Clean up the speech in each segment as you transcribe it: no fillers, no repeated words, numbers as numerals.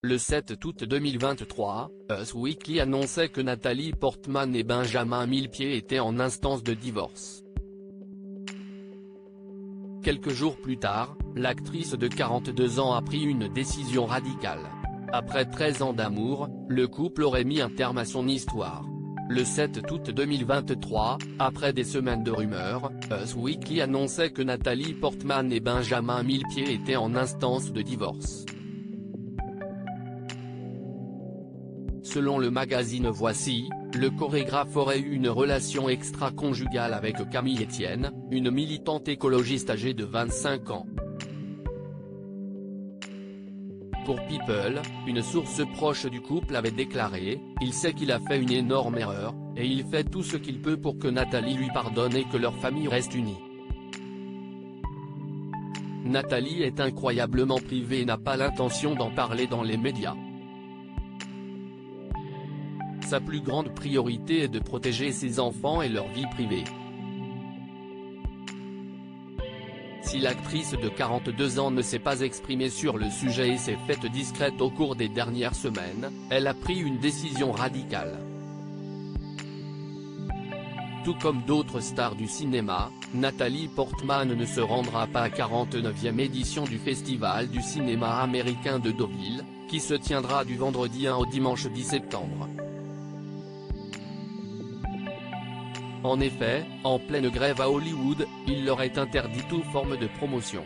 Le 7 août 2023, Us Weekly annonçait que Nathalie Portman et Benjamin Millepied étaient en instance de divorce. Quelques jours plus tard, l'actrice de 42 ans a pris une décision radicale. Après 13 ans d'amour, le couple aurait mis un terme à son histoire. Le 7 août 2023, après des semaines de rumeurs, Us Weekly annonçait que Nathalie Portman et Benjamin Millepied étaient en instance de divorce. Selon le magazine Voici, le chorégraphe aurait eu une relation extra-conjugale avec Camille Etienne, une militante écologiste âgée de 25 ans. Pour People, une source proche du couple avait déclaré « Il sait qu'il a fait une énorme erreur, et il fait tout ce qu'il peut pour que Nathalie lui pardonne et que leur famille reste unie. » Nathalie est incroyablement privée et n'a pas l'intention d'en parler dans les médias. Sa plus grande priorité est de protéger ses enfants et leur vie privée. Si l'actrice de 42 ans ne s'est pas exprimée sur le sujet et s'est faite discrète au cours des dernières semaines, elle a pris une décision radicale. Tout comme d'autres stars du cinéma, Nathalie Portman ne se rendra pas à la 49e édition du Festival du cinéma américain de Deauville, qui se tiendra du vendredi 1 au dimanche 10 septembre. En effet, en pleine grève à Hollywood, il leur est interdit toute forme de promotion.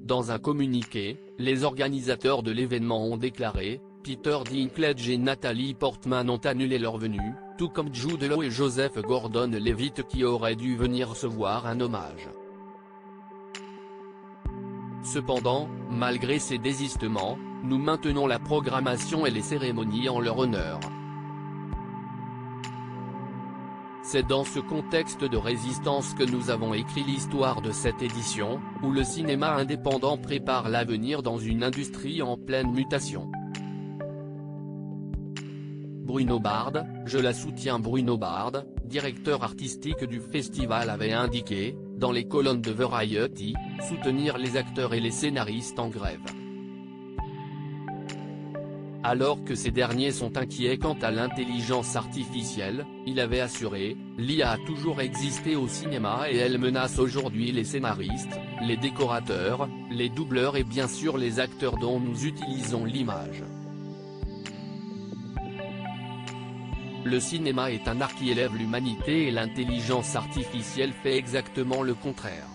Dans un communiqué, les organisateurs de l'événement ont déclaré « Peter Dinklage et Nathalie Portman ont annulé leur venue, tout comme Jude Law et Joseph Gordon-Levitt qui auraient dû venir recevoir un hommage. » Cependant, malgré ces désistements, nous maintenons la programmation et les cérémonies en leur honneur. C'est dans ce contexte de résistance que nous avons écrit l'histoire de cette édition, où le cinéma indépendant prépare l'avenir dans une industrie en pleine mutation. Bruno Bard, je la soutiens. Bruno Bard, directeur artistique du festival, avait indiqué, dans les colonnes de Variety, soutenir les acteurs et les scénaristes en grève. Alors que ces derniers sont inquiets quant à l'intelligence artificielle, il avait assuré « L'IA a toujours existé au cinéma et elle menace aujourd'hui les scénaristes, les décorateurs, les doubleurs et bien sûr les acteurs dont nous utilisons l'image. Le cinéma est un art qui élève l'humanité et l'intelligence artificielle fait exactement le contraire.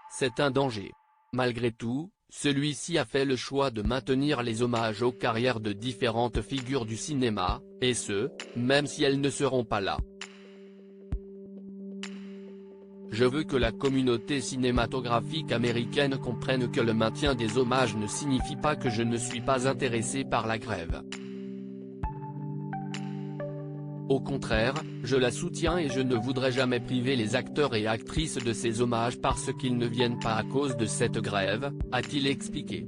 C'est un danger. Malgré tout, celui-ci a fait le choix de maintenir les hommages aux carrières de différentes figures du cinéma, et ce, même si elles ne seront pas là. Je veux que la communauté cinématographique américaine comprenne que le maintien des hommages ne signifie pas que je ne suis pas intéressé par la grève. Au contraire, je la soutiens et je ne voudrais jamais priver les acteurs et actrices de ces hommages parce qu'ils ne viennent pas à cause de cette grève, a-t-il expliqué.